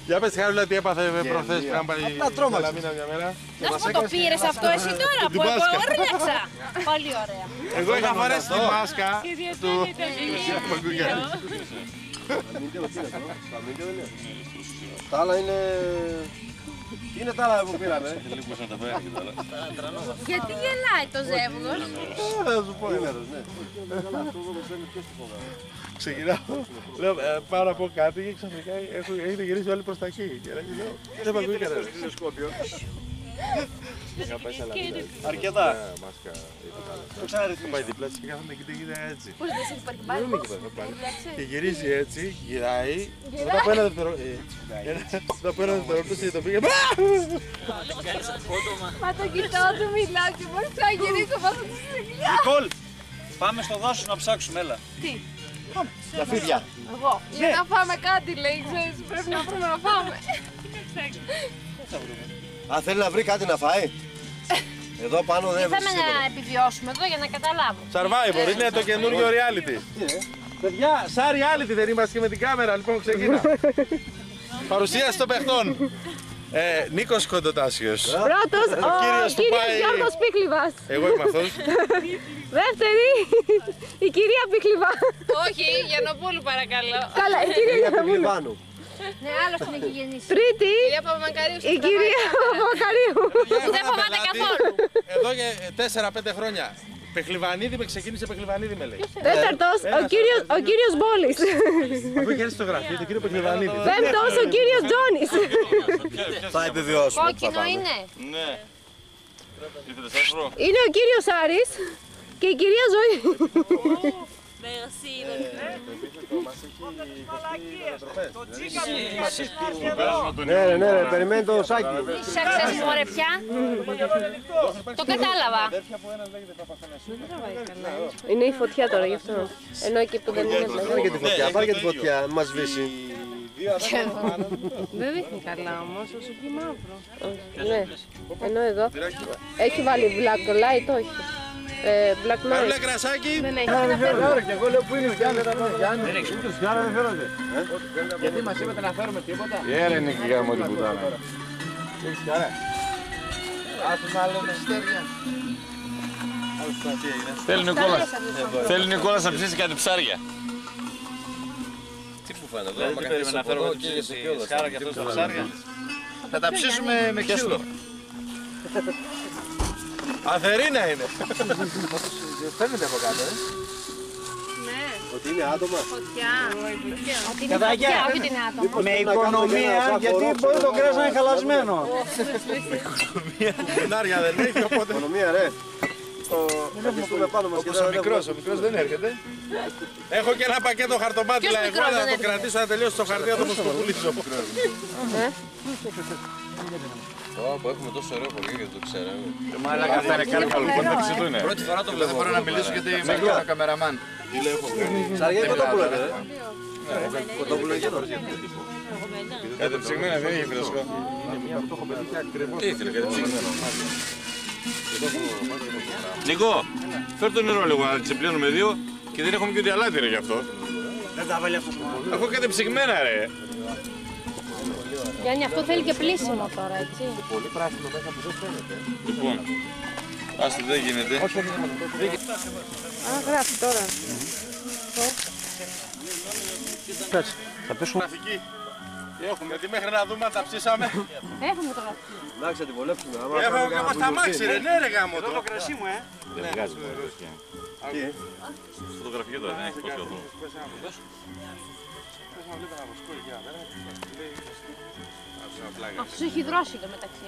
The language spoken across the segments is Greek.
Για πες Χαρούλα τι έπαθε προχθές που είχαν πάει Σαλαμίνα μια μέρα. Να σου πω, το πήρες αυτό εσύ τώρα που όρλιαξα. Πολύ ωραία. Εγώ είχα φορέσει τη μάσκα του... Τα άλλα είναι... Είναι τα άλλα που πήραμε. Γιατί γελάει το ζεύγος? Θα σου πω ένα. Ξεκινάω, λέω πάω να πω κάτι και ξαφνικά έχετε γυρίσει όλοι προς τα εκεί. Και λέω, δεν με ακούει κανένας. Είχα πάει Σαλαμίνα. Αρκετά. Μάσκα. Το ξαναρρυθμίσω. Πάει δίπλα της και κάθομαι και κοίτα έτσι. Πώς δεν σε έχει πάρει πάλι? Και γυρίζει έτσι, γυράει. Μετά από ένα δευτερόλεπτο συνειδητοποιεί. Μα το κοιτάω του μιλάω και μόλις θα γυρίσω πάνω στη στιγμή. Νικόλ, πάμε στο δάσο να ψάξουμε, έλα. Τι? Για φίδια. Εγώ. Για να φάμε κάτι λέει, ξέρεις, πρέπει να βρούμε να φάμε. Αν θέλει να βρει κάτι να φάει. Εδώ πάνω δεν Θέλουμε βρίσκει να επιβιώσουμε εδώ για να καταλάβω. Survivor, είναι το καινούριο reality. Παιδιά, σαν reality δεν είμαστε και με την κάμερα, λοιπόν ξεκινά. Παρουσίαση των παιχτών. Νίκος Κοντοτάσιος. Πρώτος, ο κύριος Γιώργος Πίκλιβας. Εγώ είμαι αυτός. Δεύτερη, η κυρία Πίκλιβα. Όχι, Γιαννοπούλου παρακαλώ. Καλά, η κυρία Γιαννοπούλου. Ναι, άλλος την έχει γεννήσει. Τρίτη, Η κυρία Παπαμακαρίου. Που δεν φοβάται καθόλου. Εδώ και 4-5 χρόνια. Πεχλιβανίδη με ξεκίνησε Πεχλιβανίδη με λέει. τέταρτος, ο κύριος Μπόλης. Αφού είχε έρθει στο γραφείο, το κύριο Πεχλιβανίδη. Πέμπτος, ο κύριος Τζόνης. Θα επιβιώσουμε. Κόκκινο είναι. Ναι. Είναι ο κύριος Άρης και η κυρία Ζωή. Ναι, περιμένει το σάκι. Ψάξες μωρέ πια. Το κατάλαβα. Είναι η φωτιά τώρα γι' αυτό. Ενώ εκεί που δεν είναι Πάρε και τη φωτιά, πάρε και τη φωτιά, μην μας σβήσει. Δεν δείχνει καλά όμως, όσο και μαύρο. Ναι, ενώ εδώ έχει βάλει black light, όχι. Black noise. Παρούλα κρασάκι. Δεν έχει. Και εγώ λέω που είναι ο Γιάννη, δεν έχει. Ούτως κι άλλα δεν φέρονται. Γιατί μας είπατε να φέρουμε τίποτα. Έρενε και γάμο την πουτάνα. Έχεις κι άρα. Άσουμε άλλο με στέρια. Θέλει Νικόλας να ψήσει κάτι ψάρια. Τι που φάνε εδώ, Δεν περίμενα να φέρουμε σκάρα και αυτό στα ψάρια. Θα τα ψήσουμε με ξύλο. Αθερίνα είναι. Φαίνεται από κάτω, Ναι, ότι είναι άτομα. φωτιά. Ότι είναι Κατάκια. φωτιά, όχι ότι είναι άτομο. Με οικονομία, γιατί μπορεί το κρέας να είναι χαλασμένο. Γενάρια δεν έχει, οπότε. Οικονομία, ρε. Όπως ο μικρός δεν έρχεται. Έχω και ένα πακέτο χαρτοπάτηλα εγώ, αλλά να το κρατήσω να τελειώσει το χαρτί, να το πουλήσω. Που έχουμε τόσο ωραίο χωριό και δεν το ξέρω. Μάλακα αυτά είναι κάτι καλό, πότε του είναι. Πρώτη φορά το βλέπω. Δεν μπορώ να μιλήσω γιατί είμαι ένα καμεραμάν. Ψάρια ή κοτόπουλο, ρε. Κοτόπουλο γένος. Κάτι ψυγμένα δεν έχει φρέσκο. Τι ήθελε, κάτι ψυγμένο. Νικό, φέρ' το νερό λίγο, να ξεπλένουμε δύο και δεν έχουμε και ούτε αλάτι ρε γι' αυτό. Δεν τα βάλει αυτό. Έχω κάτι ψυγμένα ρε. Γιάννη, αυτό θέλει και πλήσιμο τώρα, έτσι. Πολύ πράσινο μέσα που δεν φαίνεται. Λοιπόν, άστο δεν γίνεται. Α, γράφει τώρα. Θα πέσουμε. Έχουμε, γιατί μέχρι να δούμε αν τα ψήσαμε. Έχουμε το γραφείο. Εντάξει, θα την βολέψουμε. Έχω και όμως τα μάξι ρε, ναι ρε γάμο το. κρασί μου, Δεν βγάζει μόνο φρέσκια. Φωτογραφία τώρα, δεν έχει τόσο αυτό. Αυτός έχει δρώσει το μεταξύ,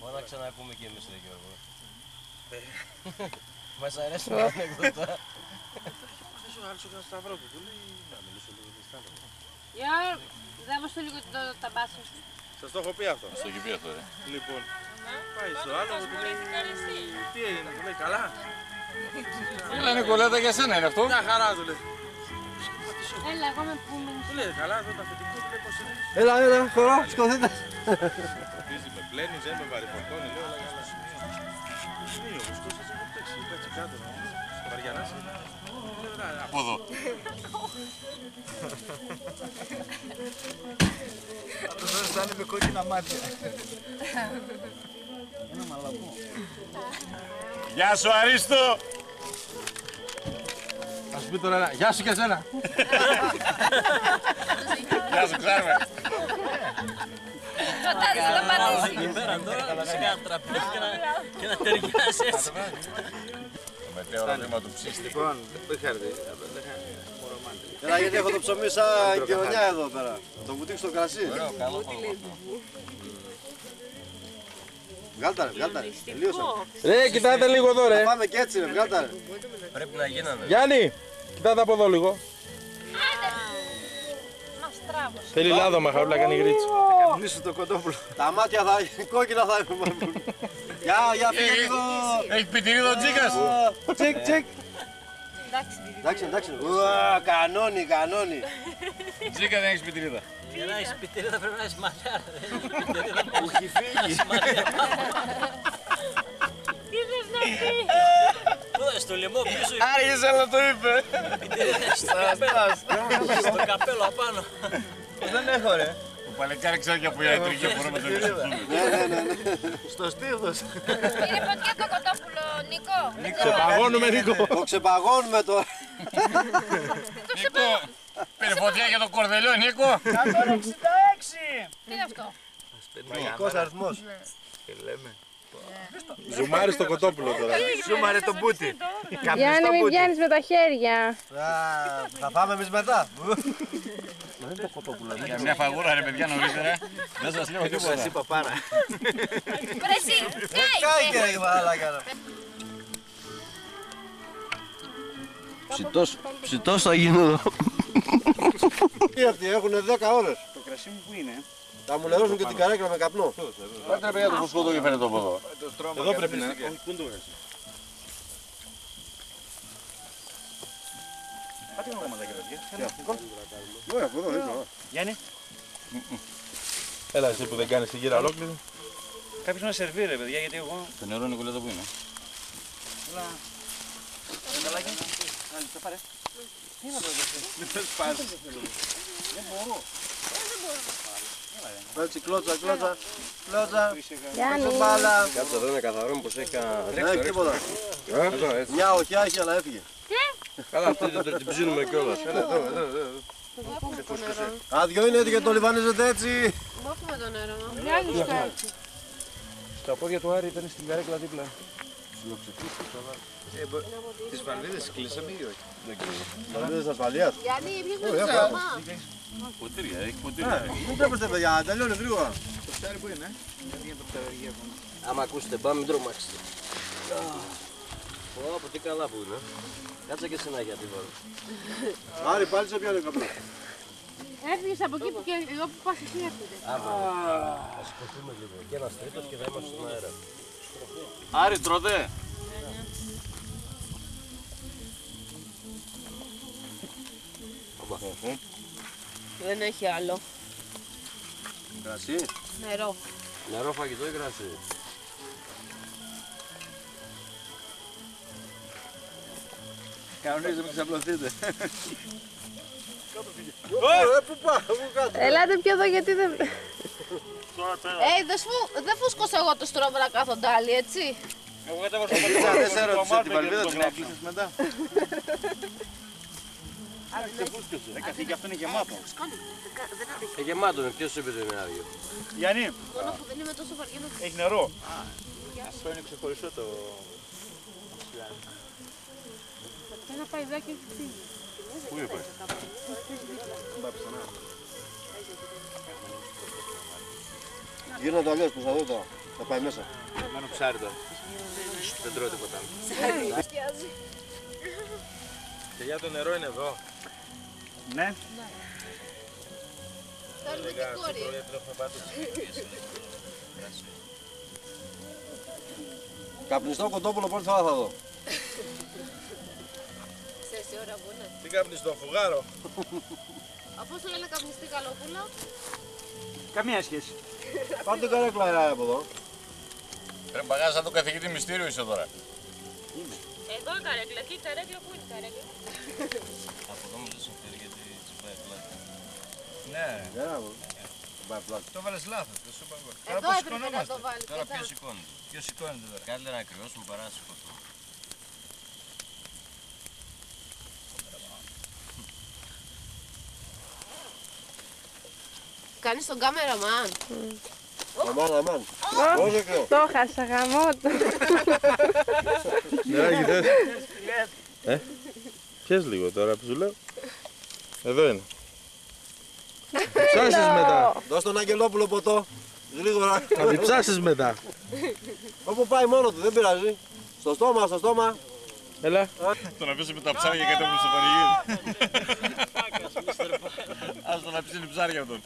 Μόνο να ξαναπούμε και εμείς, ρε Γιώργο. Μας αρέσουν τα ανεκδότα. Αυτός ο άλλος έκανε σταυρό του, του λέει να μιλήσω λίγο με σταυρό. Για, δάμε στο λίγο τα μπάσια σου. Σας το έχω πει αυτό. Στο έχει πει αυτό ρε. Λοιπόν, Πάει στο άλλο, του λέει, τι έγινε, του λέει, καλά. Έλα Νικολέτα, για σένα είναι αυτό. Μια χαρά του λέει. Έλα, εγώ με που με Του λέει, καλά, εδώ τα αφεντικό του λέει, πώς είναι. Έλα, χωρώ, σκοθείτε. Χτίζει, με πλένει, δεν με βαρυφορτώνει, λέω, όλα καλά. Ναι, ο Μουσκός έτσι έχω παίξει, κάτσε κάτω, στο Βαριανάς. Από εδώ. Αυτός αισθάνεται με κόκκινα μάτια. Γεια σου Αρίστο. Θα σου πει τώρα ένα, γεια σου και εσένα. Γεια σου Ξάρμε. Φαντάζεσαι να πατήσει. Εκεί πέρα τώρα, σε κάνα τραπέζι και να ταιριάσει έτσι. Το μετέωρο βήμα του ψήστη. Λοιπόν, δεν χάρτη. Έλα, γιατί έχω το ψωμί σαν γειτονιά εδώ πέρα. Το βουτήξω στο κρασί. Ωραίο, καλό φαγητό. Βγάλτα ρε, τελείωσα. Ρε, κοιτάτε λίγο εδώ ρε. Πάμε και έτσι ρε, βγάλτα ρε. Πρέπει να γίνανε. Γιάννη, κοιτάτε από εδώ λίγο. Θέλει λάδωμα, χαρούλα κάνει γρίτσι. Καμνήσω το κοντόπουλο. Τα μάτια θα κόκκινα θα έχουν. Για πήγε λίγο. Έχει πιτηρίδο Τζίκας. Τσικ, τσικ. Εντάξει. Ουα, κανόνι. Τζίκα δεν έχεις πιτηρίδα. Για να έχεις πιτηρίδα πρέπει να έχεις μαλλιά. Μου έχει φύγει. Τι θες να πει. Στο λαιμό πίσω Άργησε αλλά το είπε. στο καπέλο απάνω. Δεν έχω ρε. Ο παλικάρι ξέρει και από ιατρική μπορούμε να το διορθώσουμε. Ναι. Στο στήθος. Πήρε φωτιά το κοτόπουλο, Νίκο. Ξεπαγώνουμε Νίκο. Το ξεπαγώνουμε τώρα. Νίκο, πήρε φωτιά για το κορδελιό Νίκο. 166. Τι είναι αυτό. Μαγικός αριθμός. Ζουμάρι στο κοτόπουλο τώρα. Ζούμαρε το μπούτι. Γιάννη, μην πιάνεις με τα χέρια. Θα φάμε εμείς μετά. Για μια φαγούρα ρε παιδιά νωρίτερα. Δεν σας λέω τίποτα. Σας είπα πάρα. Πρεσί, Κάηκε ρε μαλάκα. Ψητός θα γίνω εδώ. Τι αυτοί έχουν 10 ώρες. Το κρασί μου που είναι. Θα μου λερώσουν και την καρέκλα με καπνό. Πάτε ρε παιδιά το φουσκωτό και φαίνεται από εδώ. Εδώ πρέπει να είναι. Όχι, πού είναι το βγάζει. Πάτε ένα κομματάκι παιδιά. Ναι, από εδώ ήρθα. Γιάννη, Έλα εσύ που δεν κάνεις την γύρα ολόκληρη. κάποιος να σερβίρει ρε παιδιά γιατί εγώ... Το νερό Νικολέτα που είναι. Καλάκι. Να το πάρε. Τι να το δώσει. Δεν μπορώ. Έτσι κλώτσα. Γιάννη. Μπάλα. Κάτσε εδώ είναι καθαρό μήπως έχει κανένα... Δεν έχει τίποτα. Μια οχιά έχει αλλά έφυγε. Καλά αυτή την ψήνουμε κιόλας. Άδειο είναι γιατί και το λιβανίζετε έτσι. Έχουμε το νερό. Τα πόδια του Άρη ήταν στην καρέκλα δίπλα. Τις βαλβίδες κλείσαμε ή όχι? Βαλβίδες ασφαλείας. Γιάννη, πιες με το στόμα. Ποτήρια, έχει ποτήρια. Μην τρέπεστε παιδιά, τελειώνει γρήγορα. Το φτάρι που είναι, Άμα ακούσετε πάμε, μην τρομάξετε. Πω, τι καλά που είναι. Κάτσε και εσύ να γιατί βάλω. Άρη πάλι σε πιάνει καπνό. Έφυγες από εκεί που και εγώ που πας εσύ έρχεται. Θα σηκωθούμε λίγο. Και ένας τρίτος και θα είμαστε στον αέρα. Άρη τρώτε. Δεν έχει άλλο. Κρασί. Νερό. Νερό, φαγητό ή κρασί. κανονίζετε, μην ξαπλωθείτε. Ελάτε πιο εδώ γιατί δεν... δεν φούσκωσα εγώ το στρώμα να κάθονται άλλοι, έτσι. Εγώ κατέβασα το δεν σε ρώτησε την παλβίδα, την έκλεισες μετά. Δεν φούσκωσε. Καθή και αυτό είναι γεμάτο. Γεμάτο είναι, ποιος είπε ότι είναι άδειο. Γιάννη, Μόνο που δεν είμαι τόσο βαριά να... έχει νερό. Αυτό είναι ξεχωριστό το... Ένα παϊδάκι έχει φύγει. Πού είπε. Γύρνα το αλλιώς, προσπαθώ τώρα. Θα πάει μέσα. Μένο ψάρι τώρα. Δεν τρώω τίποτα. Και για το νερό είναι εδώ. Ναι. Θέλουμε και κόρη. Καπνιστό κοντόπουλο πρώτη φορά θα δω. Ξέρεις τι ώρα που είναι. Τι καπνιστό, φουγάρο. Πώς το λένε καπνιστή καλόπουλο. Καμία σχέση. Πάρτε την καρέκλα από εδώ. Ρε μπαγάζ σαν το καθηγητή μυστήριο είσαι τώρα. Εδώ η καρέκλα, εκεί η καρέκλα, πού είναι η καρέκλα. Από εδώ μου δεν συμφέρει γιατί τσιμπάει πλάτη. Ναι, Το βάλες λάθος. Δεν σου είπα εγώ. Εδώ έπρεπε να το βάλει. Τώρα ποιος σηκώνεται. Ποιος σηκώνεται τώρα. Καλύτερα να κρυώσουμε παρά να σηκωθούμε. Κάνεις τον κάμεραμαν. Αμάν. Πόσο κρύο. Το χάσα, γαμό του. Νεράκι θες. Πιες λίγο τώρα που σου λέω. Εδώ είναι. Ψάσεις μετά. Δώσ' τον Αγγελόπουλο ποτό. Γρήγορα. Θα την ψάσεις μετά. Όπου πάει μόνο του, δεν πειράζει. Στο στόμα. Έλα. τον αφήσει με τα ψάρια και κατέβουμε στο πανηγύρι. Ας τον αφήσει ψάρια τον.